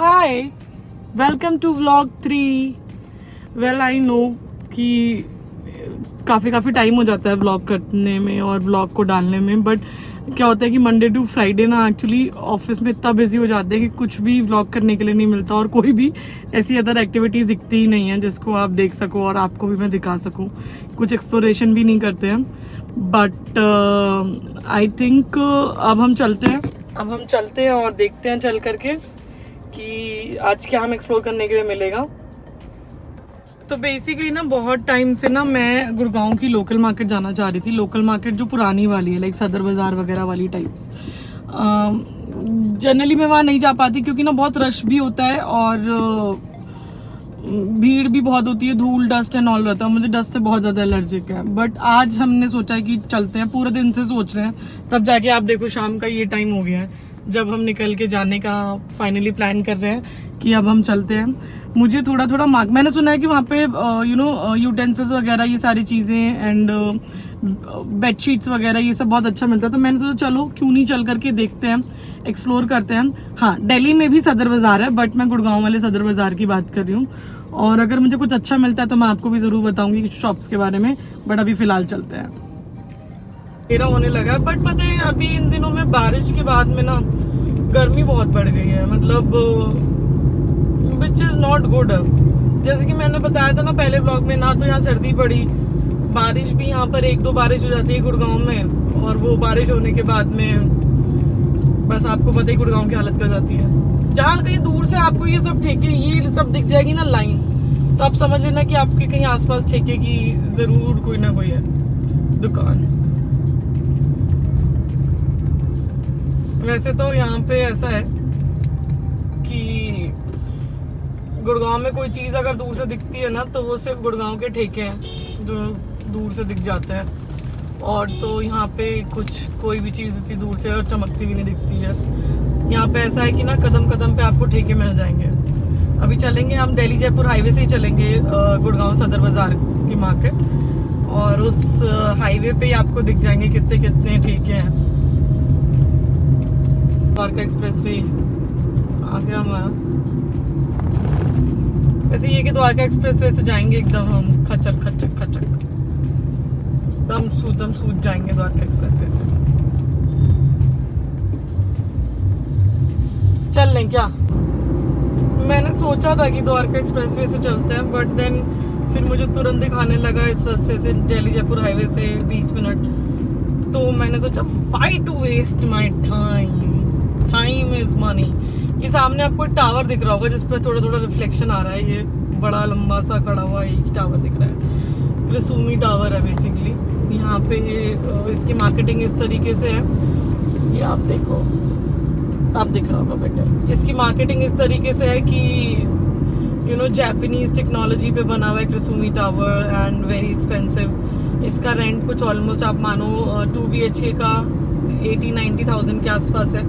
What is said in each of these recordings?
Hi, welcome to vlog 3। Well I know कि काफ़ी time हो जाता है व्लॉग करने में और व्लॉग को डालने में, बट क्या होता है कि मंडे टू फ्राइडे ना एक्चुअली ऑफिस में इतना बिजी हो जाते हैं कि कुछ भी व्लॉग करने के लिए नहीं मिलता और कोई भी ऐसी अदर एक्टिविटीज़ दिखती ही नहीं है जिसको आप देख सको और आपको भी मैं दिखा सकूं। कुछ एक्सप्लोरेशन भी नहीं करते हैं, बट आई थिंक अब हम चलते हैं और देखते हैं चल करके कि आज क्या हम एक्सप्लोर करने के लिए मिलेगा। तो बेसिकली ना बहुत टाइम से ना मैं गुड़गांव की लोकल मार्केट जाना चाह रही थी। लोकल मार्केट जो पुरानी वाली है, लाइक सदर बाज़ार वगैरह वाली टाइप्स। जनरली मैं वहाँ नहीं जा पाती क्योंकि ना बहुत रश भी होता है और भीड़ भी बहुत होती है, धूल डस्ट एंड ऑल रहता है। मुझे डस्ट से बहुत ज़्यादा एलर्जिक है, बट आज हमने सोचा है कि चलते हैं। पूरे दिन से सोच रहे हैं, तब जाके आप देखो शाम का ये टाइम हो गया है जब हम निकल के जाने का फाइनली प्लान कर रहे हैं कि अब हम चलते हैं। मुझे थोड़ा मैंने सुना है कि वहाँ पे यूटेंसिल्स वगैरह ये सारी चीज़ें एंड बेडशीट्स वगैरह ये सब बहुत अच्छा मिलता है। तो मैंने सोचा चलो क्यों नहीं चल करके देखते हैं, एक्सप्लोर करते हैं। हाँ, दिल्ली में भी सदर बाज़ार है, बट मैं गुड़गांव वाले सदर बाज़ार की बात कर रही हूँ। और अगर मुझे कुछ अच्छा मिलता है तो मैं आपको भी ज़रूर बताऊंगी शॉप्स के बारे में, बट अभी फ़िलहाल चलते हैं। मेरा होने लगा है, बट पता है अभी इन दिनों में बारिश के बाद में ना गर्मी बहुत बढ़ गई है, मतलब विच इज़ नॉट गुड। जैसे कि मैंने बताया था ना पहले ब्लॉग में, ना तो यहाँ सर्दी पड़ी, बारिश भी यहाँ पर 1-2 बारिश हो जाती है गुड़गांव में, और वो बारिश होने के बाद में बस आपको पता ही गुड़गांव की हालत कर जाती है। जहाँ कहीं दूर से आपको ये सब ठेके ये सब दिख जाएगी ना लाइन, तो आप समझ लेना कि आपके कहीं आसपास ठेके की जरूर कोई ना कोई है दुकान। वैसे तो यहाँ पे ऐसा है कि गुड़गांव में कोई चीज़ अगर दूर से दिखती है ना तो वो सिर्फ गुड़गांव के ठेके हैं जो दूर से दिख जाते हैं, और तो यहाँ पे कोई भी चीज़ इतनी दूर से और चमकती भी नहीं दिखती है। यहाँ पे ऐसा है कि ना कदम कदम पे आपको ठेके मिल जाएंगे। अभी चलेंगे हम दिल्ली जयपुर हाईवे से ही चलेंगे गुड़गांव सदर बाज़ार की मार्केट, और उस हाईवे पे ही आपको दिख जाएंगे कितने कितने ठेके हैं। द्वारका एक्सप्रेस वे आ गया हमारा। वैसे ये कि द्वारका एक्सप्रेस वे से जाएंगे एकदम हम खचक दम सूझ जाएंगे द्वारका एक्सप्रेस वे से। चल लें क्या? मैंने सोचा था कि द्वारका एक्सप्रेस वे से चलते हैं, बट देन फिर मुझे तुरंत दिखाने लगा इस रास्ते से दिल्ली जयपुर हाईवे से 20 मिनट, तो मैंने सोचा why to waste my time is money. ये सामने आपको एक टावर दिख रहा होगा जिस पर थोड़ा रिफ्लेक्शन आ रहा है। ये बड़ा लंबा सा खड़ा हुआ एक टावर दिख रहा है, क्रिसूमी टावर है बेसिकली। यहाँ पे इसकी मार्केटिंग इस तरीके से है, ये आप देखो, आप दिख रहा होगा बेटर। इसकी मार्केटिंग इस तरीके से है कि जापानीज टेक्नोलॉजी पे बना हुआ है क्रिसूमी टावर एंड वेरी एक्सपेंसिव। इसका रेंट कुछ ऑलमोस्ट आप मानो 2 BHK का 80-90,000 के आसपास है।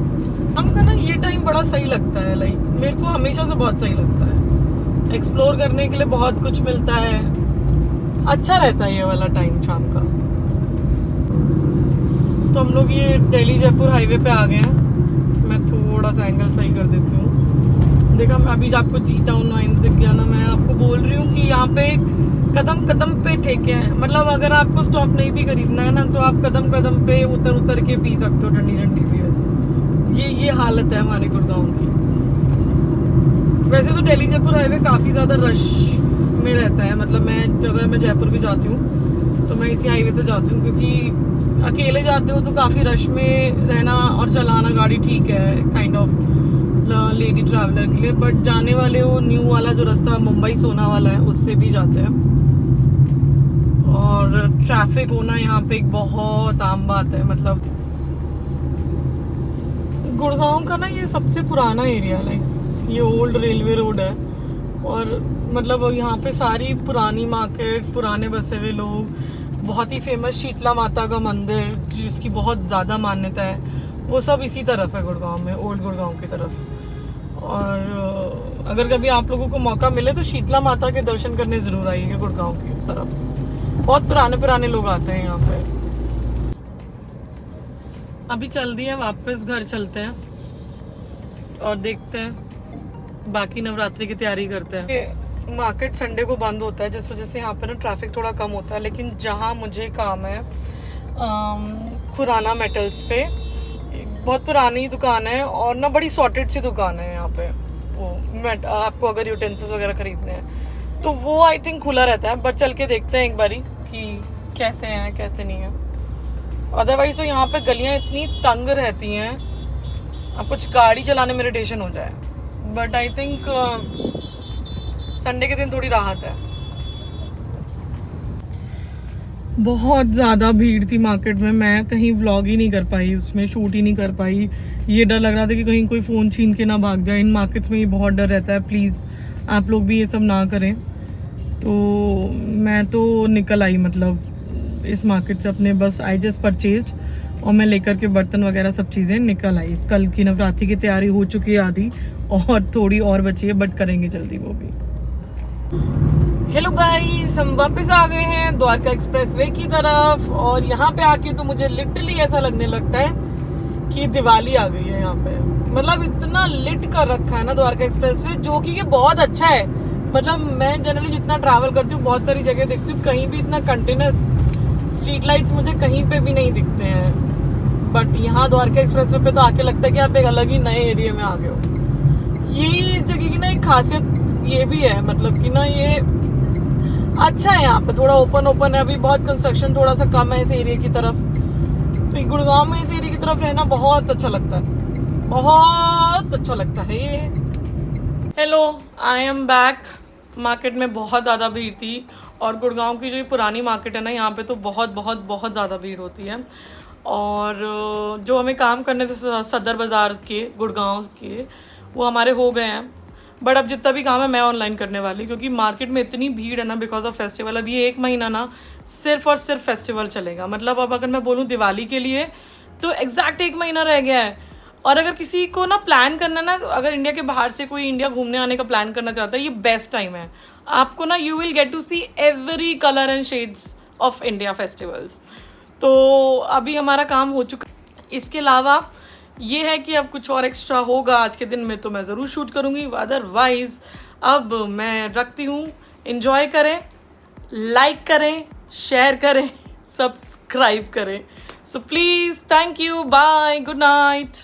हमका ना ये टाइम बड़ा सही लगता है, लाइक मेरे को हमेशा से बहुत सही लगता है। एक्सप्लोर करने के लिए बहुत कुछ मिलता है, अच्छा रहता है ये वाला टाइम शाम का। तो हम लोग ये दिल्ली जयपुर हाईवे पे आ गए हैं। मैं थोड़ा सा एंगल सही कर देती हूँ। देखा, मैं अभी आपको जी टाउन वाइन्स दिख गया ना। मैं आपको बोल रही हूँ कि यहाँ पे कदम कदम पे ठेके हैं, मतलब अगर आपको स्टॉक नहीं भी खरीदना है ना तो आप कदम कदम पे उतर के पी सकते हो, ठंडी भी है। ये हालत है हमारे गुड़गांव की। वैसे तो दिल्ली जयपुर हाईवे काफ़ी ज़्यादा रश में रहता है, मतलब अगर मैं जयपुर भी जाती हूँ तो मैं इसी हाईवे से जाती हूँ, क्योंकि अकेले जाते हो तो काफ़ी रश में रहना और चलाना गाड़ी ठीक है काइंड ऑफ लेडी ट्रैवलर के लिए, बट जाने वाले वो न्यू वाला जो रास्ता मुंबई सोना वाला है उससे भी जाते हैं। और ट्रैफिक होना यहाँ पे एक बहुत आम बात है। मतलब गुड़गांव का ना ये सबसे पुराना एरिया है, लाइक ये ओल्ड रेलवे रोड है, और मतलब यहाँ पे सारी पुरानी मार्केट, पुराने बसे हुए लोग, बहुत ही फेमस शीतला माता का मंदिर जिसकी बहुत ज़्यादा मान्यता है, वो सब इसी तरफ है गुड़गांव में, ओल्ड गुड़गांव की तरफ। और अगर कभी आप लोगों को मौका मिले तो शीतला माता के दर्शन करने ज़रूर आइएगा गुड़गांव की तरफ। बहुत पुराने लोग आते हैं यहाँ पे। अभी चल दिए, वापस घर चलते हैं और देखते हैं बाकी नवरात्रि की तैयारी करते हैं। मार्केट संडे को बंद होता है जिस वजह से यहाँ पे ना ट्रैफिक थोड़ा कम होता है, लेकिन जहाँ मुझे काम है खुराना मेटल्स पे, बहुत पुरानी दुकान है और ना बड़ी सॉर्टेड सी दुकान है यहाँ पे। वो आपको अगर यूटेंसिल्स वगैरह खरीदने हैं तो वो आई थिंक खुला रहता है, बट चल के देखते हैं एक बारी कि कैसे हैं कैसे नहीं है। अदरवाइज तो यहाँ पे गलियाँ इतनी तंग रहती हैं, अब कुछ गाड़ी चलाने में इरिटेशन हो जाए। बट आई थिंक संडे के दिन थोड़ी राहत है। बहुत ज़्यादा भीड़ थी मार्केट में, मैं कहीं व्लॉग ही नहीं कर पाई, उसमें शूट ही नहीं कर पाई। ये डर लग रहा था कि कहीं कोई फ़ोन छीन के ना भाग जाए। इन मार्केट्स में ये बहुत डर रहता है, प्लीज़ आप लोग भी ये सब ना करें। तो मैं तो निकल आई, मतलब इस मार्केट से अपने बस आई जस्ट परचेज्ड और मैं लेकर के बर्तन वगैरह सब चीज़ें निकल आई। कल की नवरात्रि की तैयारी हो चुकी है आधी, और थोड़ी और बची है, बट करेंगे जल्दी वो भी। हेलो गाइस, हम वापस आ गए हैं द्वारका एक्सप्रेसवे की तरफ, और यहाँ पे आके तो मुझे लिटरली ऐसा लगने लगता है कि दिवाली आ गई है यहाँ पे। मतलब इतना लिट कर रखा है ना द्वारका एक्सप्रेसवे, जो कि ये बहुत अच्छा है। मतलब मैं जनरली जितना ट्रैवल करती हूँ बहुत सारी जगह देखती हूँ, कहीं भी इतना कंटिन्यूस स्ट्रीट लाइट्स मुझे कहीं पे भी नहीं दिखते हैं। बट यहाँ द्वारका एक्सप्रेसवे पे तो आके लगता है कि आप एक अलग ही नए एरिया में आ गए हो। ये इस जगह की ना एक खासियत ये भी है, मतलब कि ना ये अच्छा है, यहाँ पे थोड़ा ओपन है। अभी बहुत कंस्ट्रक्शन थोड़ा सा कम है इस एरिया की तरफ, तो गुड़गांव में इस एरिया की तरफ रहना बहुत अच्छा लगता है, बहुत अच्छा लगता है ये। Hello, I am back. Market में बहुत ज़्यादा भीड़ थी, और गुड़गांव की जो पुरानी मार्केट है ना, यहाँ पे तो बहुत बहुत बहुत ज़्यादा भीड़ होती है। और जो हमें काम करने थे सदर बाज़ार के गुड़गांव के, वो हमारे हो गए हैं। बट अब जितना भी काम है मैं ऑनलाइन करने वाली, क्योंकि मार्केट में इतनी भीड़ है ना बिकॉज ऑफ फेस्टिवल। अब ये 1 महीना ना सिर्फ और सिर्फ फेस्टिवल चलेगा। मतलब अब अगर मैं बोलूँ दिवाली के लिए तो एग्जैक्ट 1 महीना रह गया है। और अगर किसी को ना प्लान करना ना, अगर इंडिया के बाहर से कोई इंडिया घूमने आने का प्लान करना चाहता है, ये बेस्ट टाइम है। आपको ना you will get to see every colour and shades of India festivals. तो अभी हमारा काम हो चुका। इसके अलावा ये है कि अब कुछ और एक्स्ट्रा होगा आज के दिन में तो मैं ज़रूर शूट करूँगी, अदरवाइज़ अब मैं रखती हूँ। एंजॉय करें, लाइक करें, शेयर करें, सब्सक्राइब करें। So please, thank you, bye, good night.